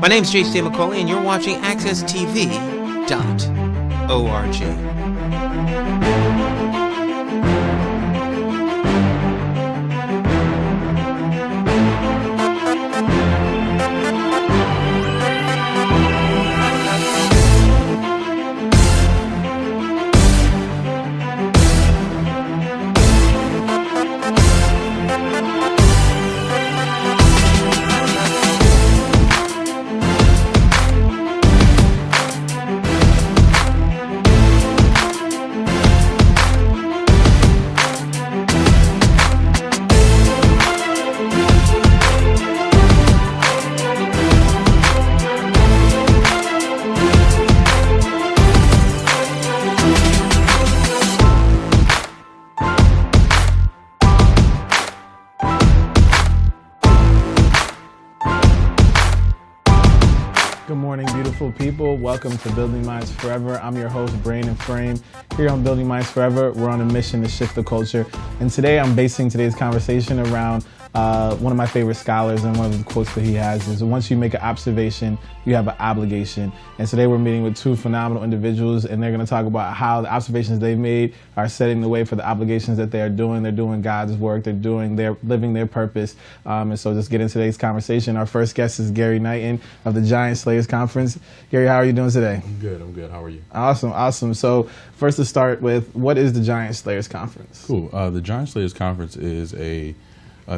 My name's Nyesha McCauley, and you're watching AccessTV.org. Good morning, beautiful people. Welcome to Building Minds Forever. I'm your host, Brain and Frame. Here on Building Minds Forever, we're on a mission to shift the culture. And today I'm basing today's conversation around one of my favorite scholars, and one of the quotes that he has is, once you make an observation, you have an obligation. And today we're meeting with two phenomenal individuals, and they're going to talk about how the observations they've made are setting the way for the obligations that they are doing. They're doing God's work. They're living their purpose. And so just get into today's conversation. Our first guest is Gary Knighton of the Giant Slayers Conference. Gary, how are you doing today? I'm good. How are you? Awesome. So first, to start with, what is the Giant Slayers Conference? Cool. The Giant Slayers Conference is a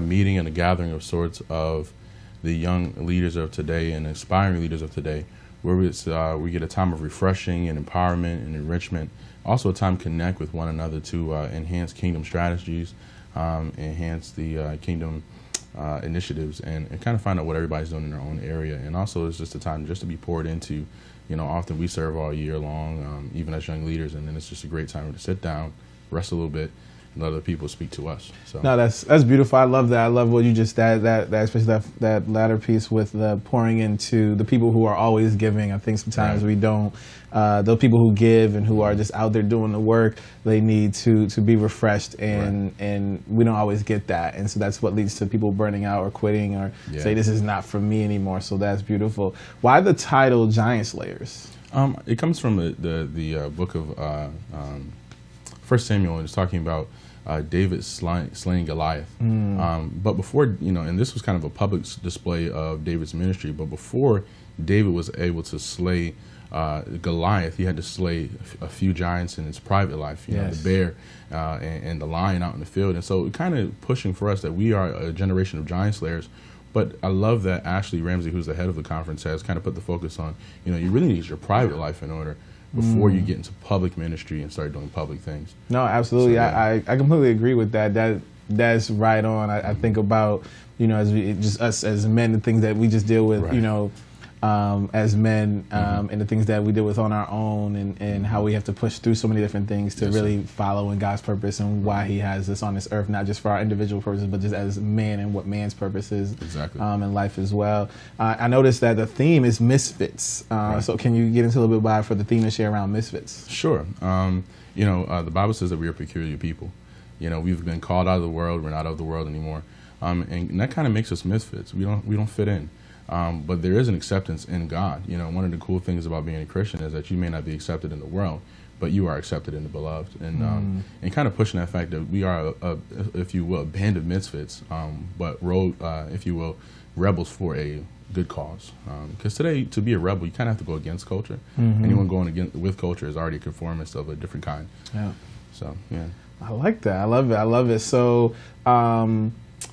meeting and a gathering of sorts of the young leaders of today and aspiring leaders of today, where we get a time of refreshing and empowerment and enrichment, also a time to connect with one another to enhance kingdom strategies, enhance the kingdom initiatives, and kind of find out what everybody's doing in their own area. And also it's just a time just to be poured into. You know, often we serve all year long, even as young leaders, and then it's just a great time to sit down, rest a little bit, and let other people speak to us. So no, that's beautiful. I love that. I love what you just that especially that latter piece with the pouring into the people who are always giving. I think sometimes we don't. Those people who give and who are just out there doing the work, they need to be refreshed, and we don't always get that. And so that's what leads to people burning out or quitting or say this is not for me anymore. So that's beautiful. Why the title Giant Slayers? It comes from the book of 1 Samuel, and it's talking about David slaying Goliath. But before, and this was kind of a public display of David's ministry, but before David was able to slay Goliath, he had to slay a few giants in his private life, the bear and the lion out in the field. And so kind of pushing for us that we are a generation of giant slayers. But I love that Ashley Ramsey, who's the head of the conference, has kind of put the focus on, you really need your private life in order before you get into public ministry and start doing public things. No, absolutely. So, I completely agree with that. That's right on. I think about, as us as men, the things that we just deal with, as men, and the things that we deal with on our own, and how we have to push through so many different things to really follow in God's purpose and why he has us on this earth, not just for our individual purposes, but just as man and what man's purpose is in life as well. I noticed that the theme is misfits. So can you get into a little bit about for the theme this year around misfits? Sure. The Bible says that we are peculiar people. We've been called out of the world. We're not of the world anymore. And that kind of makes us misfits. We don't fit in. But there is an acceptance in God. One of the cool things about being a Christian is that you may not be accepted in the world, but you are accepted in the beloved. And kind of pushing that fact that we are, if you will, a band of misfits, but if you will, rebels for a good cause. Because today, to be a rebel, you kind of have to go against culture. Anyone going with culture is already a conformist of a different kind. Yeah. So, yeah. I like that. I love it. So,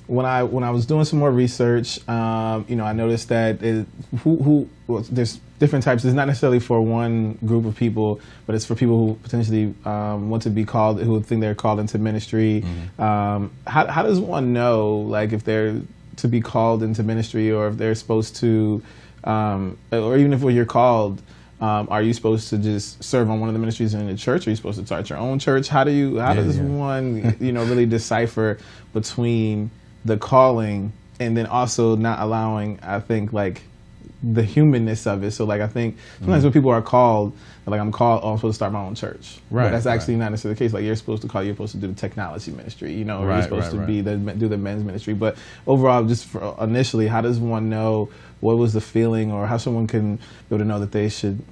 when I was doing some more research, I noticed that there's different types. It's not necessarily for one group of people, but it's for people who potentially want to be called, who think they're called into ministry. How does one know, like, if they're to be called into ministry, or if they're supposed to, or even if you're called, are you supposed to just serve on one of the ministries in the church? Are you supposed to start your own church? How does one, really decipher between the calling and then also not allowing, I think, like, the humanness of it. So like I think sometimes when people are called, like I'm called, oh, I'm supposed to start my own church. Right. But that's actually not necessarily the case. Like you're supposed to do the technology ministry, you know, or you're supposed to do the men's ministry. But overall, just initially, how does one know what was the feeling, or how someone can be able to know that they should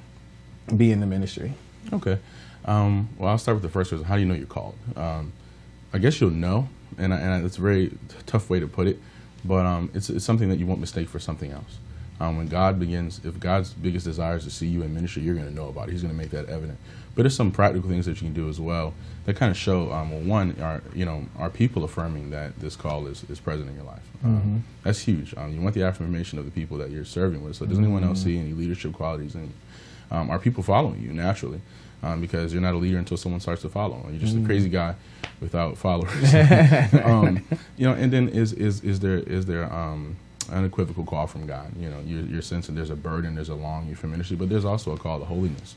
be in the ministry? Okay. Well, I'll start with the first question. How do you know you're called? I guess you'll know, and it's a very tough way to put it, but it's something that you won't mistake for something else. When God begins, if God's biggest desire is to see you in ministry, you're going to know about it. He's going to make that evident. But there's some practical things that you can do as well that kind of show, well, one, are people affirming that this call is present in your life? That's huge. You want the affirmation of the people that you're serving with. So does anyone else see any leadership qualities in you? Are people following you naturally? Because you're not a leader until someone starts to follow. You're just a crazy guy without followers. And then is there unequivocal call from God? You're sensing there's a burden, there's a longing for ministry, but there's also a call to holiness.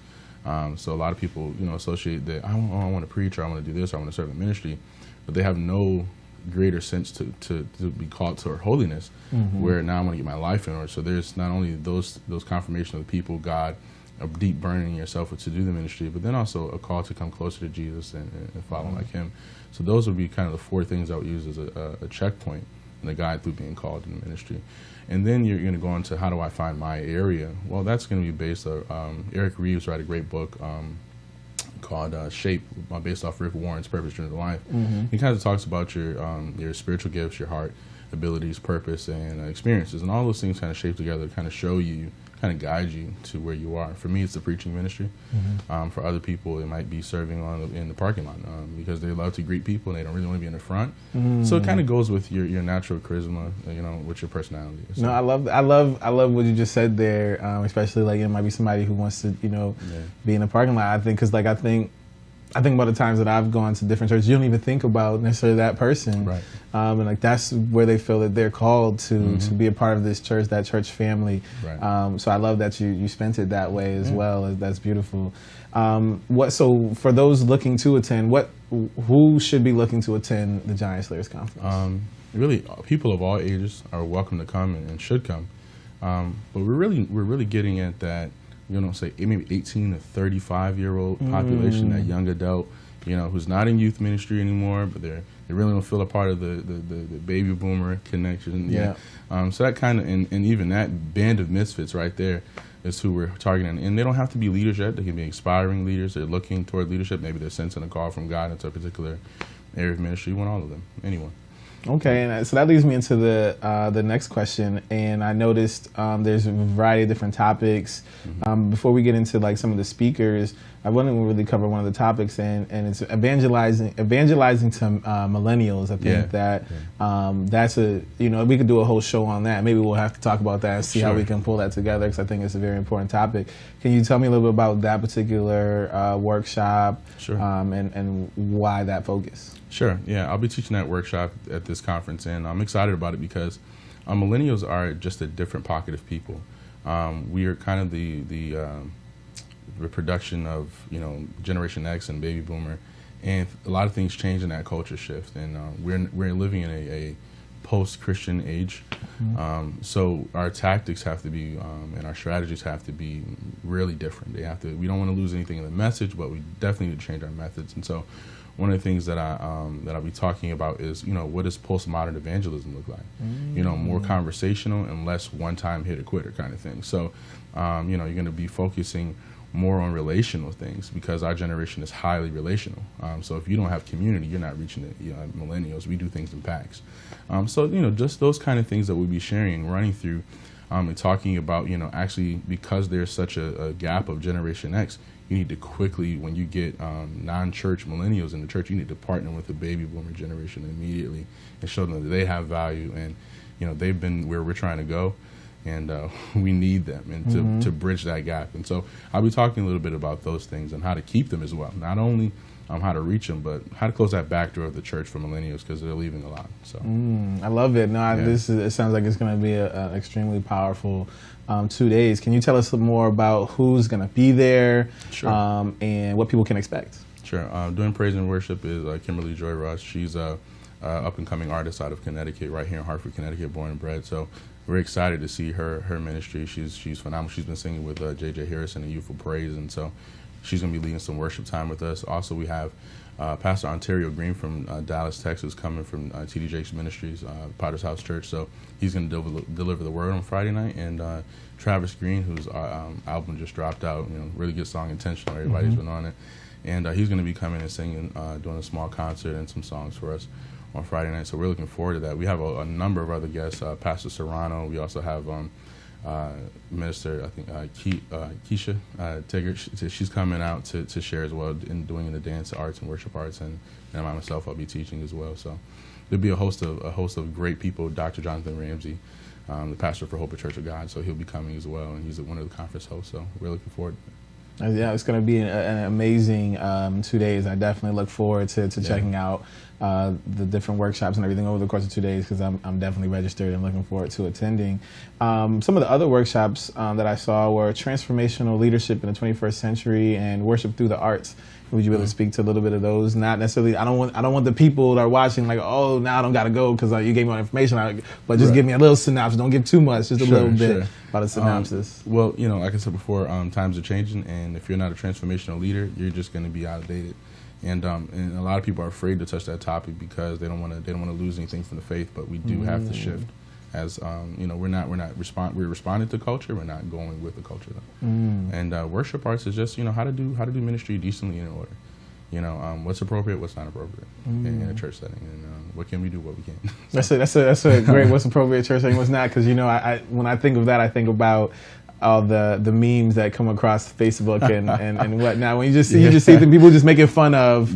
So a lot of people, associate that I want to preach, or I want to do this, or I want to serve in ministry, but they have no greater sense to be called to holiness, where now I want to get my life in order. So there's not only those confirmation of the people, God, a deep burning in yourself to do the ministry, but then also a call to come closer to Jesus and follow like Him. So those would be kind of the four things I would use as a checkpoint and a guide through being called in the ministry. And then you're going to go into how do I find my area? Well, that's going to be based on Eric Reeves wrote a great book called Shape, based off Rick Warren's Purpose Driven Life. He kind of talks about your spiritual gifts, your heart, abilities, purpose, and experiences, and all those things kind of shape together to kind of show you, kind of guide you to where you are. For me, it's the preaching ministry. For other people, it might be serving in the parking lot because they love to greet people and they don't really want to be in the front. So it kind of goes with your natural charisma, with your personality. So. No, I love what you just said there. Especially like it might be somebody who wants to be in the parking lot. I think because like I think about the times that I've gone to different churches, you don't even think about necessarily that person. Right. And like that's where they feel that they're called to be a part of this church, that church family. Right. So I love that you spent it that way as well. That's beautiful. So for those looking to attend, who should be looking to attend the Giant Slayers Conference? Really, people of all ages are welcome to come and should come. But we're really getting at that. Say maybe 18 to 35-year-old population, that young adult, who's not in youth ministry anymore, but they really don't feel a part of the baby boomer connection. Yeah. So that kind of, and even that band of misfits right there is who we're targeting. And they don't have to be leaders yet. They can be aspiring leaders. They're looking toward leadership. Maybe they're sensing a call from God into a particular area of ministry. We want all of them, anyone. Okay, and so that leads me into the next question, and I noticed there's a variety of different topics. Before we get into like some of the speakers, I want to really cover one of the topics, and it's evangelizing to millennials. I think that's we could do a whole show on that. Maybe we'll have to talk about that and see how we can pull that together, because I think it's a very important topic. Can you tell me a little bit about that particular workshop and why that focus? Sure. Yeah, I'll be teaching that workshop at this conference, and I'm excited about it because millennials are just a different pocket of people. We are kind of the reproduction of Generation X and Baby Boomer, and a lot of things change in that culture shift, and we're living in a post-Christian age. So our tactics have to be and our strategies have to be really different. We don't want to lose anything in the message, but we definitely need to change our methods. And so one of the things that I'll be talking about is, what does postmodern evangelism look like? More conversational and less one-time hit-or-quitter kind of thing. So, you're going to be focusing more on relational things because our generation is highly relational. So if you don't have community, you're not reaching the millennials. We do things in packs. So, just those kind of things that we'll be sharing, running through, and talking about, actually because there's such a gap of Generation X, you need to quickly, when you get non-church millennials in the church, you need to partner with the baby boomer generation immediately and show them that they have value and, they've been where we're trying to go, and we need them and to bridge that gap. And so I'll be talking a little bit about those things and how to keep them as well. Not only how to reach them, but how to close that back door of the church for millennials because they're leaving a lot. So I love it. No, it sounds like it's going to be an extremely powerful 2 days. Can you tell us more about who's going to be there and what people can expect? Sure. Doing praise and worship is Kimberly Joy Ross. She's up-and-coming artist out of Connecticut, right here in Hartford, Connecticut, born and bred. So we're excited to see her ministry. She's phenomenal. She's been singing with J.J. Harrison and Youthful Praise, and so she's going to be leading some worship time with us. Also, we have Pastor Ontario Green from Dallas, Texas, coming from T.D. Jakes Ministries, Potter's House Church. So he's going to deliver the word on Friday night. And Travis Green, whose album just dropped out, really good song, Intentional. Everybody's been on it. And he's going to be coming and singing, doing a small concert and some songs for us on Friday night. So we're looking forward to that. We have a number of other guests, Pastor Serrano. We also have Minister, I think, Keisha Tigger. She's coming out to share as well in doing the dance arts and worship arts, and I myself, I'll be teaching as well. So there'll be a host of great people. Dr. Jonathan Ramsey, the pastor for Hope of Church of God, so he'll be coming as well, and he's one of the conference hosts. So we're looking forward. Yeah, it's going to be an amazing 2 days. I definitely look forward to checking out the different workshops and everything over the course of 2 days, because I'm definitely registered and looking forward to attending. Some of the other workshops that I saw were transformational leadership in the 21st century and worship through the arts. Would you be able to speak to a little bit of those? Not necessarily. I don't want the people that are watching like, oh, now I don't got to go because you gave me all the information. But just give me a little synopsis. Don't give too much. Just a little bit about a synopsis. Well, like I said before, times are changing, and if you're not a transformational leader, you're just going to be outdated. And a lot of people are afraid to touch that topic because they don't want to lose anything from the faith. But we do have to shift. As we're responding to culture. We're not going with the culture though. And worship arts is just how to do ministry decently in order. What's appropriate, what's not appropriate in a church setting, and what can we do, what we can't. That's a great what's appropriate church setting, what's not, because I when I think of that, I think about all the memes that come across Facebook and whatnot. When you just see the people just making fun of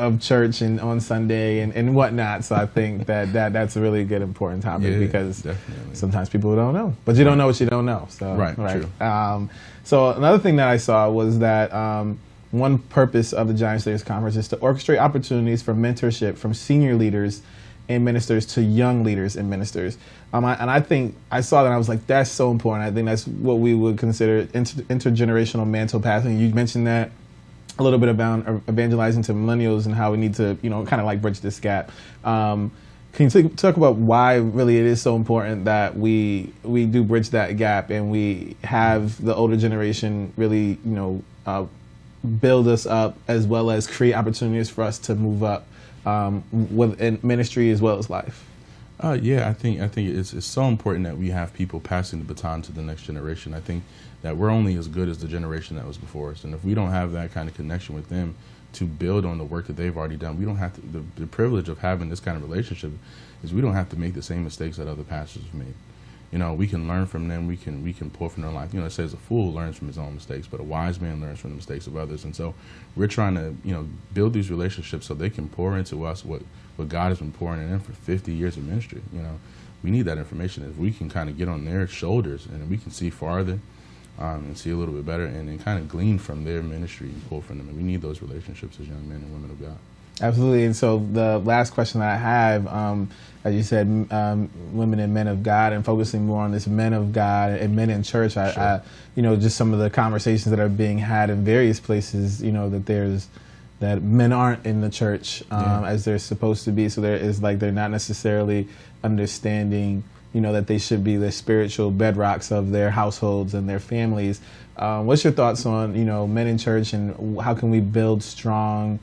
of church and on Sunday and whatnot. So I think that's a really good important topic, because definitely. Sometimes people don't know, but you don't know what you don't know. So right. True. So another thing that I saw was that one purpose of the Giant Slayers Conference is to orchestrate opportunities for mentorship from senior leaders and ministers to young leaders and ministers. And I think I saw that and I was like, that's so important. I think that's what we would consider intergenerational mantle passing. You mentioned that a little bit about evangelizing to millennials and how we need to, kind of like bridge this gap. Can you talk about why really it is so important that we do bridge that gap and we have the older generation really, build us up as well as create opportunities for us to move up in ministry as well as life? I think it's so important that we have people passing the baton to the next generation. I think that we're only as good as the generation that was before us, and if we don't have that kind of connection with them to build on the work that they've already done, we don't have to. The privilege of having this kind of relationship is we don't have to make the same mistakes that other pastors have made. We can learn from them. We can pull from their life. It says a fool learns from his own mistakes, but a wise man learns from the mistakes of others. And so we're trying to, build these relationships so they can pour into us what God has been pouring in them for 50 years of ministry. We need that information. If we can kind of get on their shoulders and we can see farther and see a little bit better and then kind of glean from their ministry and pull from them. And we need those relationships as young men and women of God. Absolutely. And so the last question that I have, as you said, women and men of God, and focusing more on this men of God and men in church. I just some of the conversations that are being had in various places, that men aren't in the church as they're supposed to be. So they're not necessarily understanding, that they should be the spiritual bedrocks of their households and their families. What's your thoughts on, men in church, and how can we build strong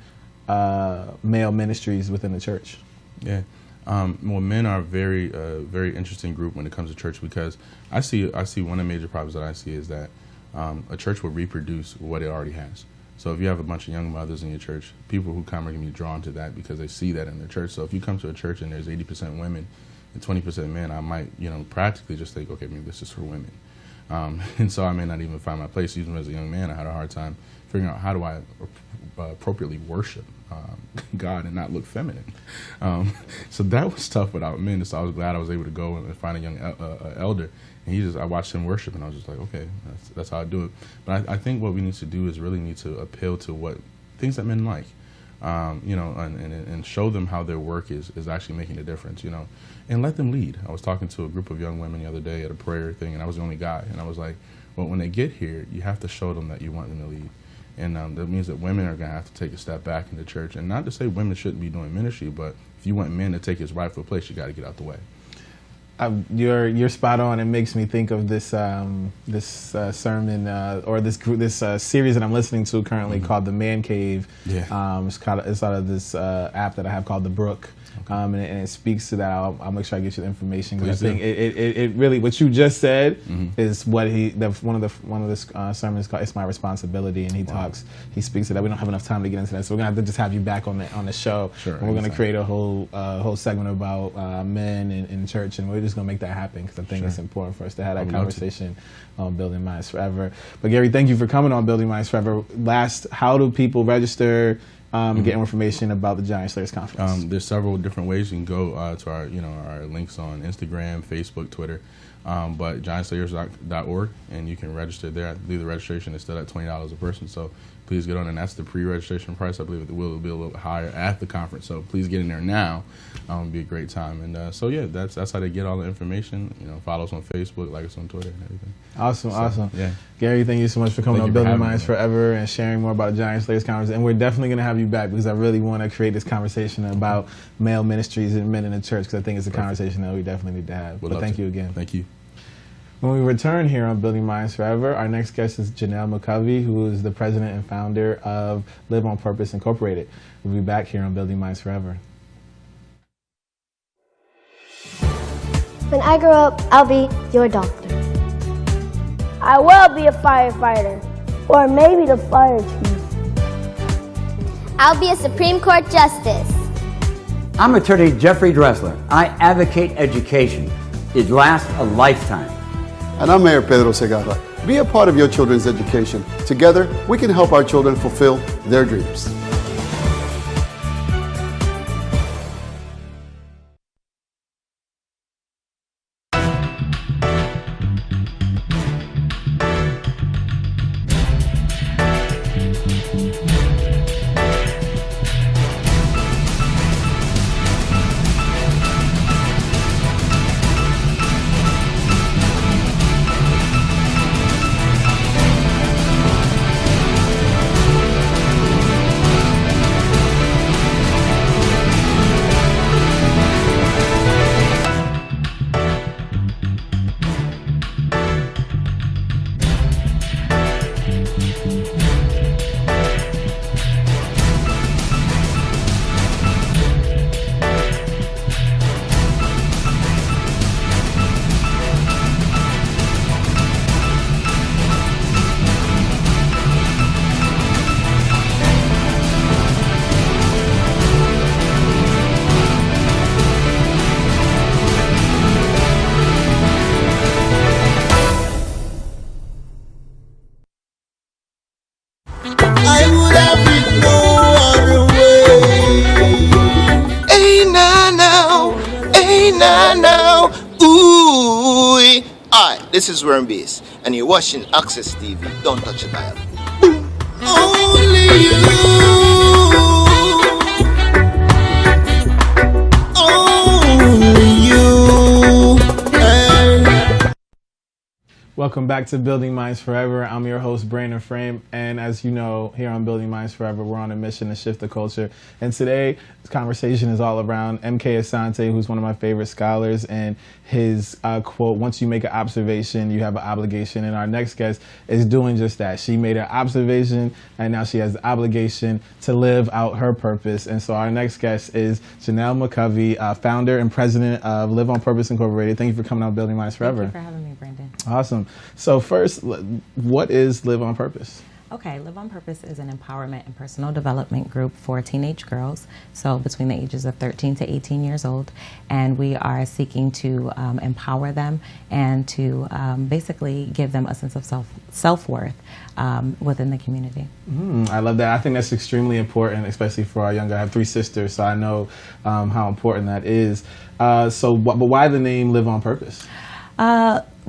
male ministries within the church? Yeah. Well, men are a very interesting group when it comes to church, because I see one of the major problems that I see is that a church will reproduce what it already has. So if you have a bunch of young mothers in your church, people who come are going to be drawn to that because they see that in their church. So if you come to a church and there's 80% women and 20% men, I might, practically just think, okay, maybe this is for women. And so I may not even find my place. Even as a young man, I had a hard time figuring out how do I appropriately worship God and not look feminine. So that was tough without men. So I was glad I was able to go and find a young elder. And I watched him worship, and I was just like, okay, that's how I do it. But I think what we need to do is really need to appeal to what things that men like, and show them how their work is actually making a difference, and let them lead. I was talking to a group of young women the other day at a prayer thing, and I was the only guy. And I was like, well, when they get here, you have to show them that you want them to lead. And that means that women are going to have to take a step back in the church. And not to say women shouldn't be doing ministry, but if you want men to take his rightful place, you got to get out the way. You're spot on. It makes me think of this sermon or this series that I'm listening to currently called The Man Cave. Yeah. It's out of this app that I have called The Brook. And it speaks to that. I'll make sure I get you the information, because I think it really, what you just said is what one of the sermons called "It's My Responsibility," and he speaks to that. We don't have enough time to get into that, so we're gonna have to just have you back on the show. Sure. And we're gonna create a whole segment about men in church, and we're just gonna make that happen, because I think it's important for us to have that conversation on Building Minds Forever. But Gary, thank you for coming on Building Minds Forever. How do people register? Get information about the Giant Slayers Conference? There's several different ways. You can go to our links on Instagram, Facebook, Twitter, but giantslayers.org, and you can register there. I believe the registration is still at $20 a person, so please get on, and that's the pre-registration price. I believe it will be a little bit higher at the conference, so please get in there now. It'll be a great time. And that's how they get all the information. Follow us on Facebook, like us on Twitter, and everything. Awesome. Yeah. Gary, thank you so much for coming on Building Minds Forever and sharing more about the Giant Slayers Conference. And we're definitely going to have you back, because I really want to create this conversation about male ministries and men in the church, because I think it's a conversation that we definitely need to have. But thank you again. Thank you. When we return here on Building Minds Forever, our next guest is Nyesha McCauley, who is the president and founder of Live on Purpose Incorporated. We'll be back here on Building Minds Forever. When I grow up, I'll be your doctor. I will be a firefighter. Or maybe the fire chief. I'll be a Supreme Court justice. I'm attorney Jeffrey Dressler. I advocate education. It lasts a lifetime. And I'm Mayor Pedro Segarra. Be a part of your children's education. Together, we can help our children fulfill their dreams. This is Worm Beast, and you're watching Access TV. Don't touch the dial. Only you. Only you. Hey. Welcome back to Building Minds Forever. I'm your host, Brandon Frame, and as you know, here on Building Minds Forever, we're on a mission to shift the culture. And today, this conversation is all around M.K. Asante, who's one of my favorite scholars, and his quote, "Once you make an observation, you have an obligation." And our next guest is doing just that. She made an observation, and now she has the obligation to live out her purpose. And so our next guest is Nyesha McCauley, founder and president of Live on Purpose Incorporated. Thank you for coming on Building Minds Forever. Thank you for having me, Brandon. Awesome. So first, what is Live on Purpose? Okay, Live on Purpose is an empowerment and personal development group for teenage girls, so between the ages of 13 to 18 years old, and we are seeking to empower them and to basically give them a sense of self-worth within the community. I love that. I think that's extremely important, especially for our younger. I have 3 sisters, so I know how important that is. But why the name Live on Purpose?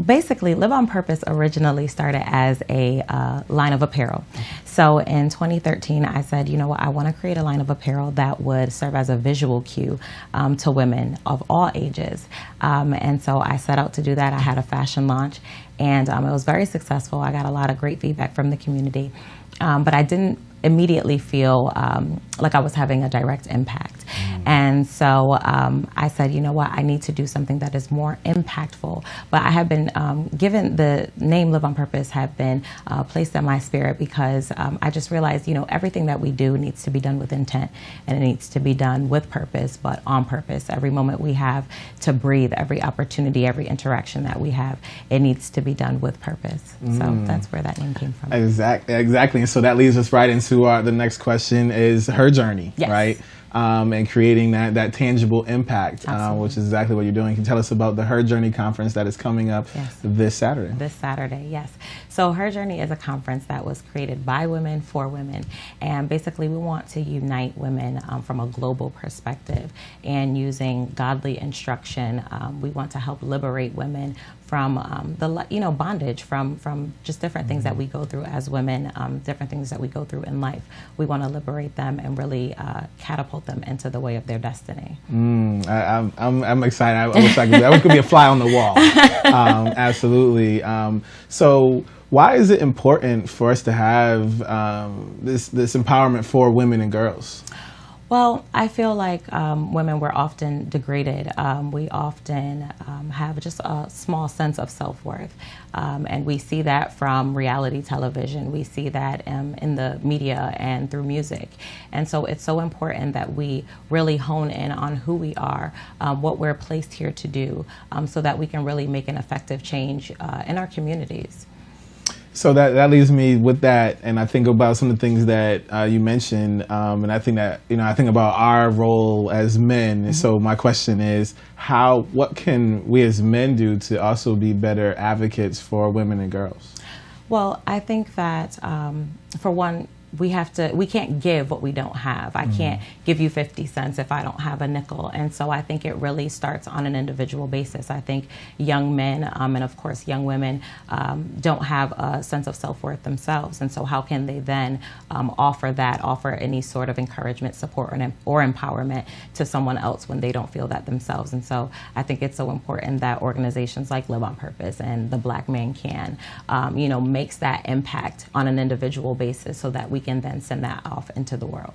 Basically, Live on Purpose originally started as a line of apparel. So in 2013, I said, you know what, I want to create a line of apparel that would serve as a visual cue to women of all ages. And so I set out to do that. I had a fashion launch, and it was very successful. I got a lot of great feedback from the community. but I didn't immediately feel like I was having a direct impact. And so I said, you know what, I need to do something that is more impactful. But I have been given the name Live on Purpose, have been placed in my spirit because I just realized, you know, everything that we do needs to be done with intent, and it needs to be done with purpose, but on purpose. Every moment we have to breathe, every opportunity, every interaction that we have, it needs to be done with purpose. So that's where that name came from. Exactly. And so that leads us right into the next question is her journey, right? And creating that tangible impact, which is exactly what you're doing. Can you tell us about the Her Journey conference that is coming up this Saturday? This Saturday, yes. So Her Journey is a conference that was created by women for women. And basically we want to unite women from a global perspective, and using godly instruction, we want to help liberate women from the bondage, from just different things that we go through as women, different things that we go through in life. We want to liberate them and really catapult them into the way of their destiny. I'm excited. I wish I could be a fly on the wall. Absolutely. So why is it important for us to have this empowerment for women and girls? Well, I feel like women were often degraded. We often have just a small sense of self-worth. And we see that from reality television. We see that in the media and through music. And so it's so important that we really hone in on who we are, what we're placed here to do, so that we can really make an effective change in our communities. So that leaves me with that, and I think about some of the things that you mentioned, and I think that, I think about our role as men. And so my question is, what can we as men do to also be better advocates for women and girls? Well, I think that for one, we can't give what we don't have. I can't give you 50 cents if I don't have a nickel. And so I think it really starts on an individual basis. I think young men and of course young women don't have a sense of self-worth themselves. And so how can they then offer any sort of encouragement, support, or empowerment to someone else when they don't feel that themselves? And so I think it's so important that organizations like Live on Purpose and the Black Man Can, makes that impact on an individual basis, so that we can then send that off into the world.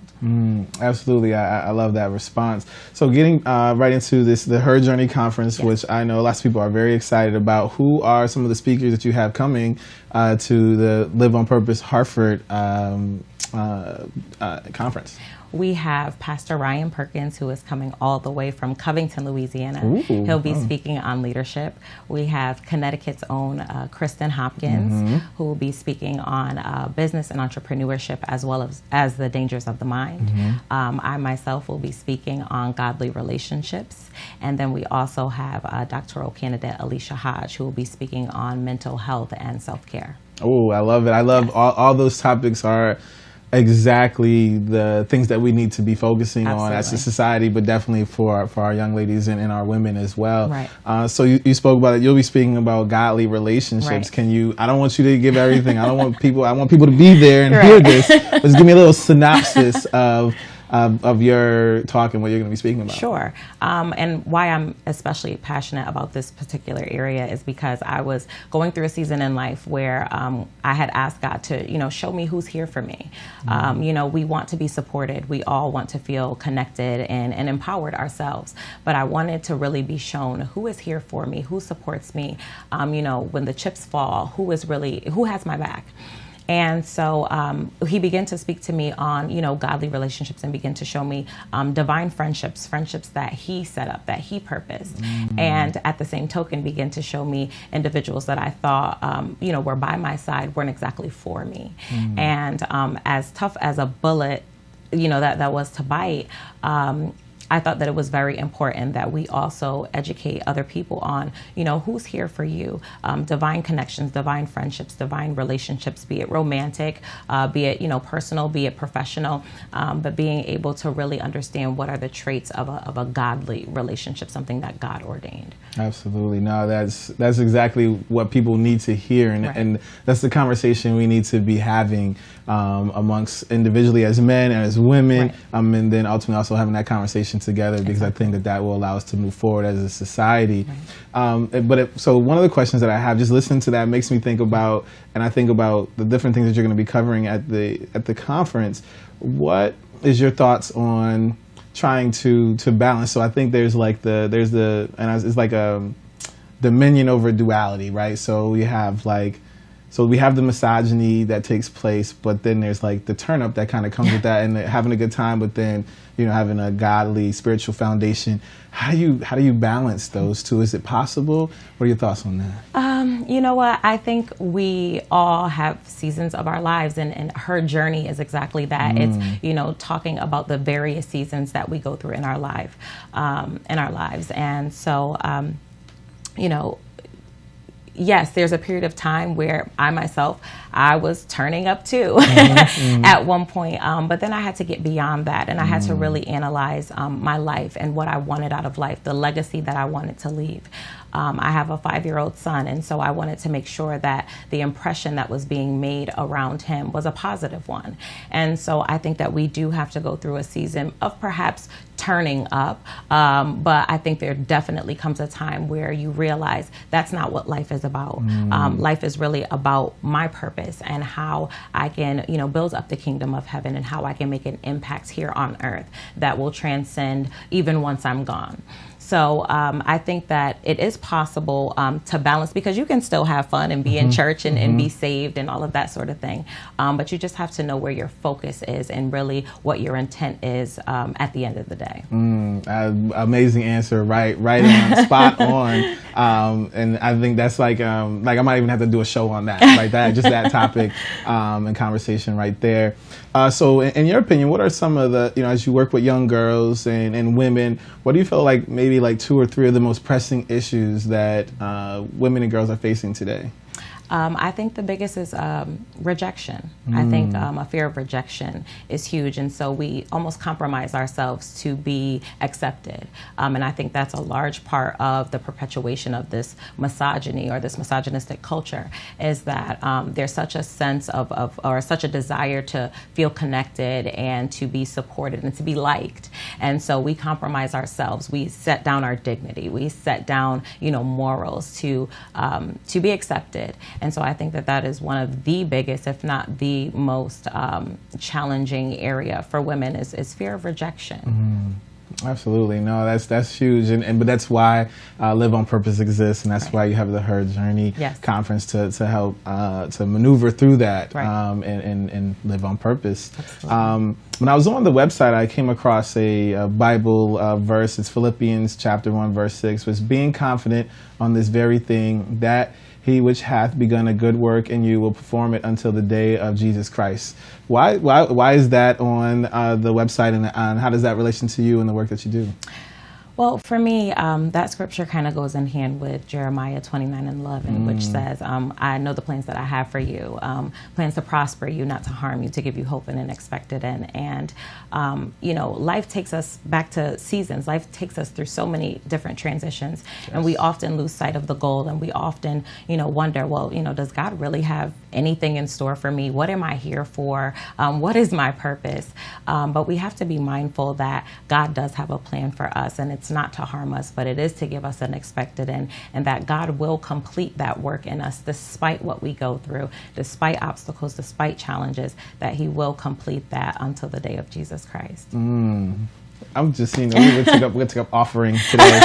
Absolutely. I love that response. So getting right into the Her Journey conference, which I know lots of people are very excited about. Who are some of the speakers that you have coming to the Live on Purpose Hartford conference? We have Pastor Ryan Perkins, who is coming all the way from Covington, Louisiana. He'll be speaking on leadership. We have Connecticut's own Kristen Hopkins, who will be speaking on business and entrepreneurship, as well as the dangers of the mind. I myself will be speaking on godly relationships. And then we also have doctoral candidate Alicia Hodge, who will be speaking on mental health and self-care. Oh, I love it. I love all those topics are exactly the things that we need to be focusing on as a society, but definitely for our young ladies and our women as well. Right. So you spoke about it. You'll be speaking about godly relationships. Right. Can you? I don't want you to give everything. I want people to be there and hear this. Just give me a little synopsis of your talk and what you're going to be speaking about. Sure. And why I'm especially passionate about this particular area is because I was going through a season in life where I had asked God to, show me who's here for me. We want to be supported. We all want to feel connected and empowered ourselves. But I wanted to really be shown who is here for me, who supports me. When the chips fall, who has my back. And so he began to speak to me on, godly relationships, and began to show me divine friendships that he set up, that he purposed. And at the same token, began to show me individuals that I thought, were by my side, weren't exactly for me. And as tough as a bullet, that was to bite, I thought that it was very important that we also educate other people on, who's here for you. Divine connections, divine friendships, divine relationships, be it romantic, be it, personal, be it professional, but being able to really understand what are the traits of a godly relationship, something that God ordained. Absolutely. No, that's exactly what people need to hear. And that's the conversation we need to be having amongst individually as men and as women, and then ultimately also having that conversation education together, because I think that will allow us to move forward as a society. So one of the questions that I have, just listening to that, makes me think about, and I think about the different things that you're going to be covering at the conference. What is your thoughts on trying to balance? So I think it's like a dominion over duality, right? So we have the misogyny that takes place, but then there's like the turn up that kind of comes with that, and having a good time, but then, you know, having a godly spiritual foundation. How do you balance those two? Is it possible? What are your thoughts on that? You know what? I think we all have seasons of our lives, and her journey is exactly that. It's, you know, talking about the various seasons that we go through in our lives. And so, you know, yes, there's a period of time where I was turning up too at one point. But then I had to get beyond that, and I had to really analyze my life and what I wanted out of life, the legacy that I wanted to leave. I have a 5-year-old son, and so I wanted to make sure that the impression that was being made around him was a positive one. And so I think that we do have to go through a season of perhaps turning up, but I think there definitely comes a time where you realize that's not what life is about. Life is really about my purpose and how I can, you know, build up the kingdom of heaven, and how I can make an impact here on earth that will transcend even once I'm gone. So I think that it is possible to balance, because you can still have fun and be in church and be saved and all of that sort of thing. But you just have to know where your focus is and really what your intent is at the end of the day. Amazing answer, right on, spot on. And I think that's like I might even have to do a show on that, like that, just that topic and conversation right there. So in your opinion, what are some of the, you know, as you work with young girls and women, what do you feel like maybe like 2 or 3 of the most pressing issues that women and girls are facing today? I think the biggest is rejection. I think a fear of rejection is huge, and so we almost compromise ourselves to be accepted. And I think that's a large part of the perpetuation of this misogyny or this misogynistic culture, is that there's such a sense of or such a desire to feel connected and to be supported and to be liked. And so we compromise ourselves. We set down our dignity. We set down, you know, morals to be accepted. And so I think that is one of the biggest, if not the most challenging area for women is fear of rejection. Absolutely. No, that's huge. But that's why Live on Purpose exists, and that's why you have the Her Journey conference to help to maneuver through that and live on purpose. When I was on the website, I came across a Bible verse. It's Philippians chapter 1, verse 6, was being confident on this very thing, that he which hath begun a good work in you will perform it until the day of Jesus Christ. Why is that on the website, and how does that relate to you and the work that you do? Well, for me, that scripture kind of goes in hand with Jeremiah 29:11, which says, I know the plans that I have for you, plans to prosper you, not to harm you, to give you hope and an expected end. And, you know, life takes us back to seasons. Life takes us through so many different transitions, and we often lose sight of the goal, and we often, you know, wonder, well, you know, does God really have anything in store for me? What am I here for? What is my purpose? But we have to be mindful that God does have a plan for us, and it's not to harm us, but it is to give us an expected end, and that God will complete that work in us despite what we go through, despite obstacles, despite challenges, that he will complete that until the day of Jesus Christ. I'm just, you know, we took up offering today,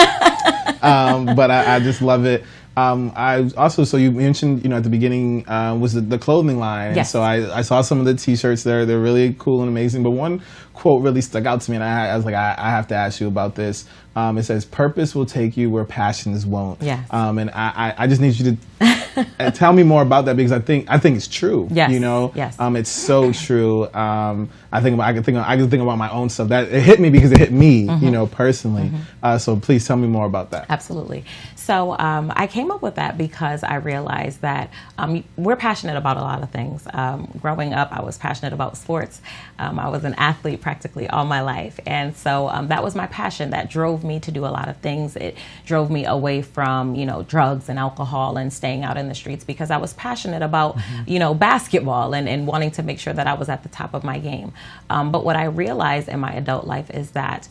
but I just love it. I also, so you mentioned, you know, at the beginning was the clothing line. Yes. And so I saw some of the T-shirts there. They're really cool and amazing. But one quote really stuck out to me, and I was like, I have to ask you about this. It says, "Purpose will take you where passions won't." Yes. And I just need you to tell me more about that, because I think it's true. Yes. You know. Yes. It's so true. I can think about my own stuff. That it hit me because it hit me, you know, personally. So please tell me more about that. Absolutely. So I came up with that because I realized that we're passionate about a lot of things. Growing up, I was passionate about sports. I was an athlete practically all my life. And so that was my passion that drove me to do a lot of things. It drove me away from, you know, drugs and alcohol and staying out in the streets because I was passionate about, basketball and wanting to make sure that I was at the top of my game. But what I realized in my adult life is that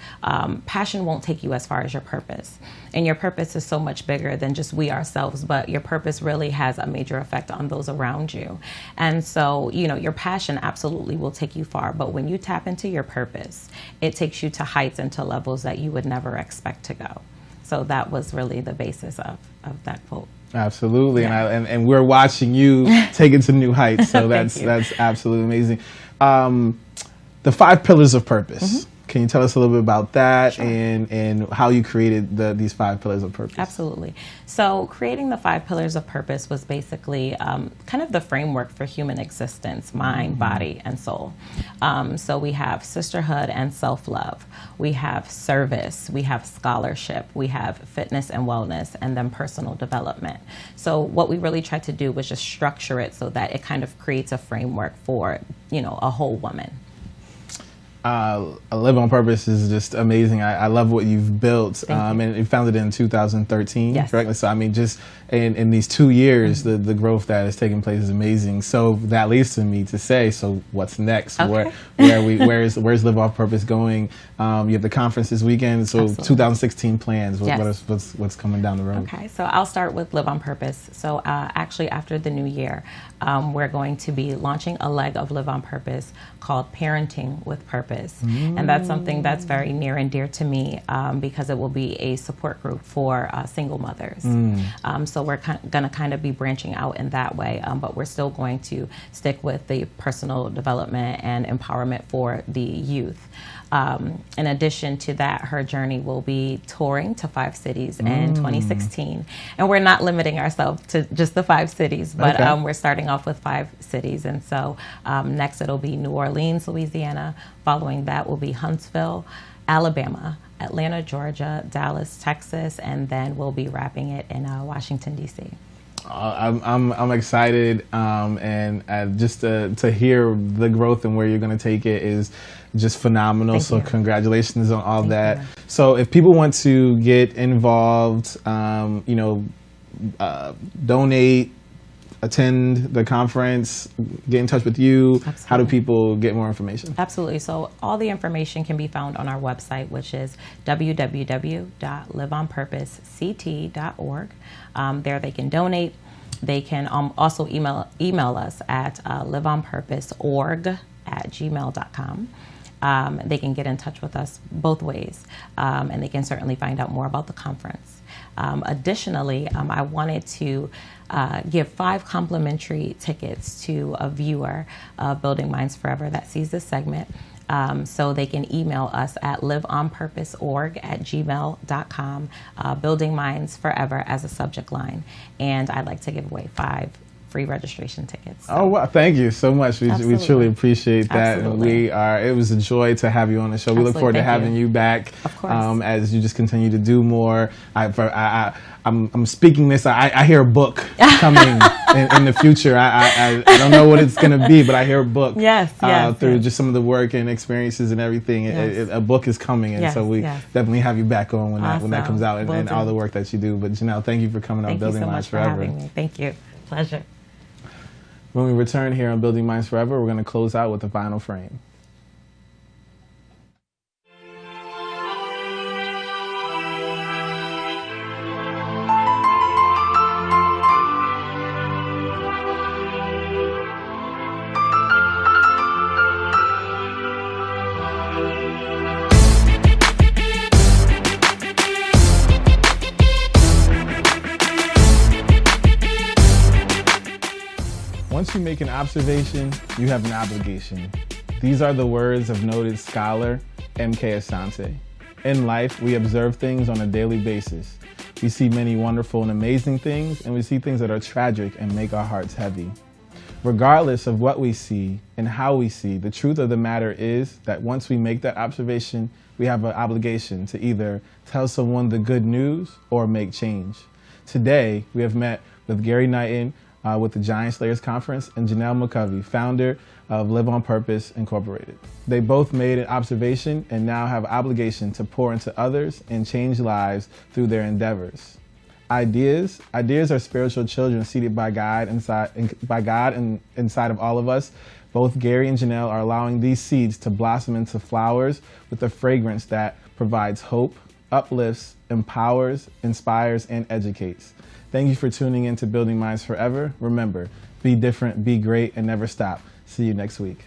passion won't take you as far as your purpose. And your purpose is so much bigger than just we ourselves, but your purpose really has a major effect on those around you. And so, your passion absolutely will take you far, but when you tap into your purpose, it takes you to heights and to levels that you would never expect to go. So that was really the basis of that quote. Absolutely, Yeah. and we're watching you take it to new heights. So that's absolutely amazing. The 5 pillars of purpose. Can you tell us a little bit about that? Sure. and how you created these 5 pillars of purpose? Absolutely. So creating the 5 pillars of purpose was basically kind of the framework for human existence, mind, body, and soul. So we have sisterhood and self-love. We have service. We have scholarship. We have fitness and wellness, and then personal development. So what we really tried to do was just structure it so that it kind of creates a framework for, a whole woman. Live on Purpose is just amazing. I love what you've built, and you founded it in 2013, yes. correctly? So, just in these 2 years, the growth that has taken place is amazing. So that leads to me to say, so what's next? Okay. Where's Live on Purpose going? You have the conference this weekend, so Absolutely. 2016 plans. Yes. What's coming down the road? Okay, so I'll start with Live on Purpose. So actually after the new year, we're going to be launching a leg of Live on Purpose called Parenting with Purpose. And that's something that's very near and dear to me because it will be a support group for single mothers. So we're going to kind of be branching out in that way, but we're still going to stick with the personal development and empowerment for the youth. In addition to that, her journey will be touring to 5 cities in 2016. And we're not limiting ourselves to just the 5 cities, but we're starting off with 5 cities. And so next it'll be New Orleans, Louisiana. Following that will be Huntsville, Alabama, Atlanta, Georgia, Dallas, Texas, and then we'll be wrapping it in Washington, D.C. I'm excited, and just to hear the growth and where you're going to take it is just phenomenal. Thank so you. Congratulations on all Thank that. you. So if people want to get involved, donate, attend the conference, get in touch with you, Absolutely. How do people get more information? Absolutely. So all the information can be found on our website, which is www.liveonpurposect.org. There they can donate. They can also email us at liveonpurposeorg@gmail.com. They can get in touch with us both ways, and they can certainly find out more about the conference. Additionally, I wanted to give 5 complimentary tickets to a viewer of Building Minds Forever that sees this segment. So they can email us at liveonpurposeorg@gmail.com, Building Minds Forever as a subject line. And I'd like to give away 5 free registration tickets. So. Oh, wow. Thank you so much. We truly appreciate that. Absolutely. And it was a joy to have you on the show. We look forward to having you back. Of course. As you just continue to do more. I'm speaking this. I hear a book coming in the future. I don't know what it's going to be, but I hear a book. Yes, through just some of the work and experiences and everything. Yes. A book is coming, and so we definitely have you back on when that comes out and all the work that you do. But Janelle, thank you for coming on Building Minds Forever. Thank you so much for having me. Thank you. Pleasure. When we return here on Building Minds Forever, we're going to close out with the final frame. Once you make an observation, you have an obligation. These are the words of noted scholar M.K. Asante. In life, we observe things on a daily basis. We see many wonderful and amazing things, and we see things that are tragic and make our hearts heavy. Regardless of what we see and how we see, the truth of the matter is that once we make that observation, we have an obligation to either tell someone the good news or make change. Today, we have met with Gary Knighton, with the Giant Slayers Conference, and Nyesha McCauley, founder of Live on Purpose Incorporated. They both made an observation and now have an obligation to pour into others and change lives through their endeavors. ideas. Ideas are spiritual children seated by God inside of all of us. Both Gary and Janelle are allowing these seeds to blossom into flowers with a fragrance that provides hope, uplifts, empowers, inspires, and educates. Thank you for tuning in to Building Minds Forever. Remember, be different, be great, and never stop. See you next week.